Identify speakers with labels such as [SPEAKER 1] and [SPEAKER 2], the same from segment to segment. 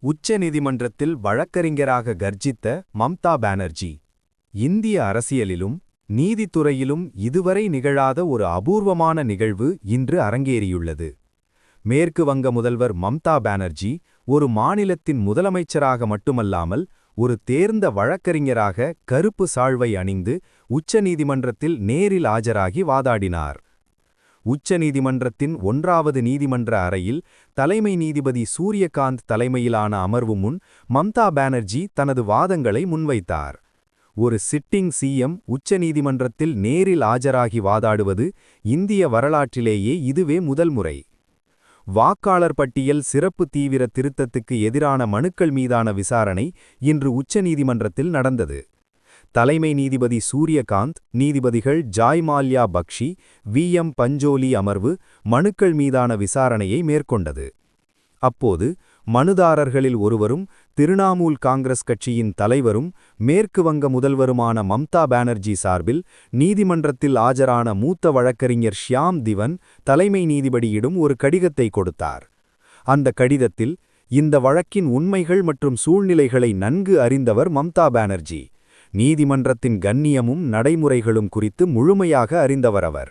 [SPEAKER 1] உச்ச நீதிமன்றத்தில் வழக்கறிஞராக கர்ஜித்த மம்தா பானர்ஜி. இந்திய அரசியலிலும் நீதித்துறையிலும் இதுவரை நிகழாத ஒரு அபூர்வமான நிகழ்வு இன்று அரங்கேறியுள்ளது. மேற்கு வங்க முதல்வர் மம்தா பானர்ஜி ஒரு மாநிலத்தின் முதலமைச்சராக மட்டுமல்லாமல் ஒரு தேர்ந்த வழக்கறிஞராக கருப்பு சால்வை அணிந்து உச்ச நீதிமன்றத்தில் நேரில் ஆஜராகி வாதாடினார். உச்ச நீதிமன்றத்தின் 1வது நீதிமன்ற அறையில் தலைமை நீதிபதி சூரியகாந்த் தலைமையிலான அமர்வு முன் மம்தா பானர்ஜி தனது வாதங்களை முன்வைத்தார். ஒரு சிட்டிங் சிஎம் உச்ச நீதிமன்றத்தில் நேரில் ஆஜராகி வாதாடுவது இந்திய வரலாற்றிலேயே இதுவே முதல் முறை. வாக்காளர் பட்டியல் சிறப்பு தீவிர திருத்தத்துக்கு எதிரான மனுக்கள் மீதான விசாரணை இன்று உச்ச நீதிமன்றத்தில் நடந்தது. தலைமை நீதிபதி சூரியகாந்த், நீதிபதிகள் ஜாய் மால்யா பக்ஷி, வி.எம். பஞ்சோலி அமர்வு மனுக்கள் மீதான விசாரணையை மேற்கொண்டது. அப்போது மனுதாரர்களில் ஒருவரும் திரிணாமுல் காங்கிரஸ் கட்சியின் தலைவரும் மேற்கு வங்க முதல்வருமான மம்தா பானர்ஜி சார்பில் நீதிமன்றத்தில் ஆஜரான மூத்த வழக்கறிஞர் ஷியாம் திவன் தலைமை நீதிபதியிடம் ஒரு கடிதத்தை கொடுத்தார். அந்த கடிதத்தில் இந்த வழக்கின் உண்மைகள் மற்றும் சூழ்நிலைகளை நன்கு அறிந்தவர் மம்தா பானர்ஜி. நீதிமன்றத்தின் கண்ணியமும் நடைமுறைகளும் குறித்து முழுமையாக அறிந்தவர் அவர்.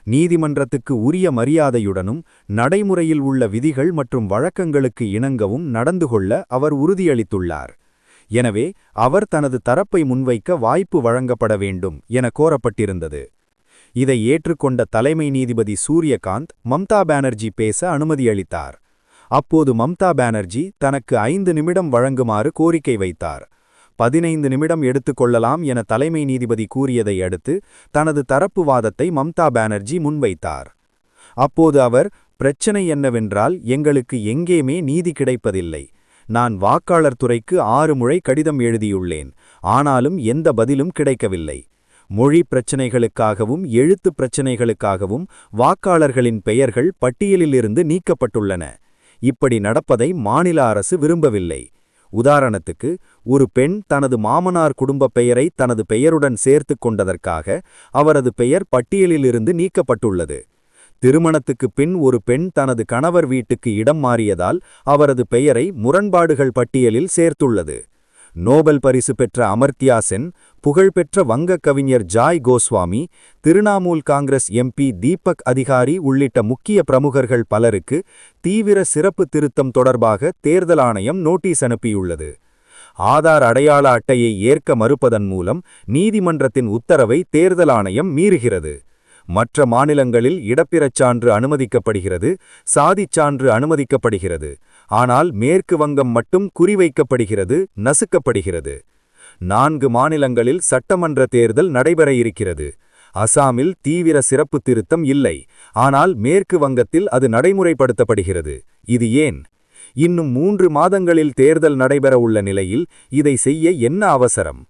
[SPEAKER 1] நீதிமன்றத்துக்கு உரிய மரியாதையுடனும் நடைமுறையில் உள்ள விதிகள் மற்றும் வழக்கங்களுக்கு இணங்கவும் நடந்து கொள்ள அவர் உறுதியளித்துள்ளார். எனவே அவர் தனது தரப்பை முன்வைக்க வாய்ப்பு வழங்கப்பட வேண்டும் என கோரப்பட்டிருந்தது. இதை ஏற்றுக்கொண்ட தலைமை நீதிபதி சூரியகாந்த் மம்தா பானர்ஜி பேச அனுமதியளித்தார். அப்போது மம்தா பானர்ஜி தனக்கு 5 நிமிடம் வழங்குமாறு கோரிக்கை வைத்தார். 15 நிமிடம் எடுத்துக்கொள்ளலாம் என தலைமை நீதிபதி கூறியதை அடுத்து தனது தரப்பு வாதத்தை மம்தா பானர்ஜி முன்வைத்தார். அப்போது அவர், பிரச்சனை என்னவென்றால் எங்களுக்கு எங்கேயுமே நீதி கிடைப்பதில்லை. நான் வாக்காளர் துறைக்கு 6 முறை கடிதம் எழுதியுள்ளேன். ஆனாலும் எந்த பதிலும் கிடைக்கவில்லை. மொழி பிரச்சினைகளுக்காகவும் எழுத்து பிரச்சினைகளுக்காகவும் வாக்காளர்களின் பெயர்கள் பட்டியலிலிருந்து நீக்கப்பட்டுள்ளன. இப்படி நடப்பதை மாநில அரசு விரும்பவில்லை. உதாரணத்துக்கு, ஒரு பெண் தனது மாமனார் குடும்ப பெயரை தனது பெயருடன் சேர்த்து கொண்டதற்காக அவரது பெயர் பட்டியலிலிருந்து நீக்கப்பட்டுள்ளது. திருமணத்துக்கு பின் ஒரு பெண் தனது கணவர் வீட்டுக்கு இடம் மாறியதால் அவரது பெயரை முரண்பாடுகள் பட்டியலில் சேர்த்துள்ளது. நோபல் பரிசு பெற்ற அமர்த்யா சென், புகழ்பெற்ற வங்க கவிஞர் ஜாய் கோஸ்வாமி, திரிணாமுல் காங்கிரஸ் எம்பி தீபக் அதிகாரி உள்ளிட்ட முக்கிய பிரமுகர்கள் பலருக்கு தீவிர சிறப்பு திருத்தம் தொடர்பாக தேர்தல் ஆணையம் நோட்டீஸ் அனுப்பியுள்ளது. ஆதார் அடையாள அட்டையை ஏற்க மறுப்பதன் மூலம் நீதிமன்றத்தின் உத்தரவை தேர்தல் ஆணையம் மீறுகிறது. மற்ற மாநிலங்களில் இடப்பிறச் சான்று அனுமதிக்கப்படுகிறது, சாதிச் சான்று அனுமதிக்கப்படுகிறது. ஆனால் மேற்கு வங்கம் மட்டும் குறிவைக்கப்படுகிறது, நசுக்கப்படுகிறது. 4 மாநிலங்களில் சட்டமன்ற தேர்தல் நடைபெற இருக்கிறது. அசாமில் தீவிர சிறப்பு திருத்தம் இல்லை, ஆனால் மேற்கு வங்கத்தில் அது நடைமுறைப்படுத்தப்படுகிறது. இது ஏன்? இன்னும் 3 மாதங்களில் தேர்தல் நடைபெற உள்ள நிலையில் இதை செய்ய என்ன அவசரம்?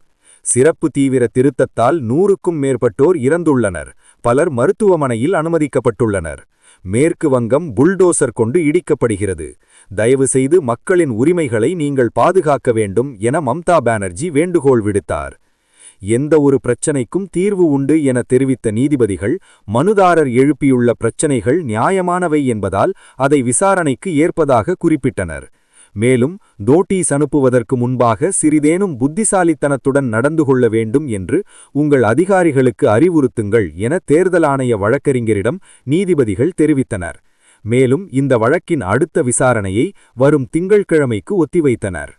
[SPEAKER 1] சிறப்பு தீவிர திருத்தத்தால் 100க்கும் மேற்பட்டோர் இறந்துள்ளனர். பலர் மருத்துவமனையில் அனுமதிக்கப்பட்டுள்ளனர். மேற்கு வங்கம் புல்டோசர் கொண்டு இடிக்கப்படுகிறது. தயவு செய்து மக்களின் உரிமைகளை நீங்கள் பாதுகாக்க வேண்டும் என மம்தா பானர்ஜி வேண்டுகோள் விடுத்தார். எந்த ஒரு பிரச்சனைக்கும் தீர்வு உண்டு என தெரிவித்த நீதிபதிகள், மனுதாரர் எழுப்பியுள்ள பிரச்சனைகள் நியாயமானவை என்பதால் அதை விசாரணைக்கு ஏற்பதாக குறிப்பிட்டனர். மேலும் நோட்டீஸ் அனுப்புவதற்கு முன்பாக சிறிதேனும் புத்திசாலித்தனத்துடன் நடந்து கொள்ள வேண்டும் என்று உங்கள் அதிகாரிகளுக்கு அறிவுறுத்துங்கள் என தேர்தல் ஆணைய வழக்கறிஞரிடம் நீதிபதிகள் தெரிவித்தனர். மேலும் இந்த வழக்கின் அடுத்த விசாரணையை வரும் திங்கட்கிழமைக்கு ஒத்திவைத்தனர்.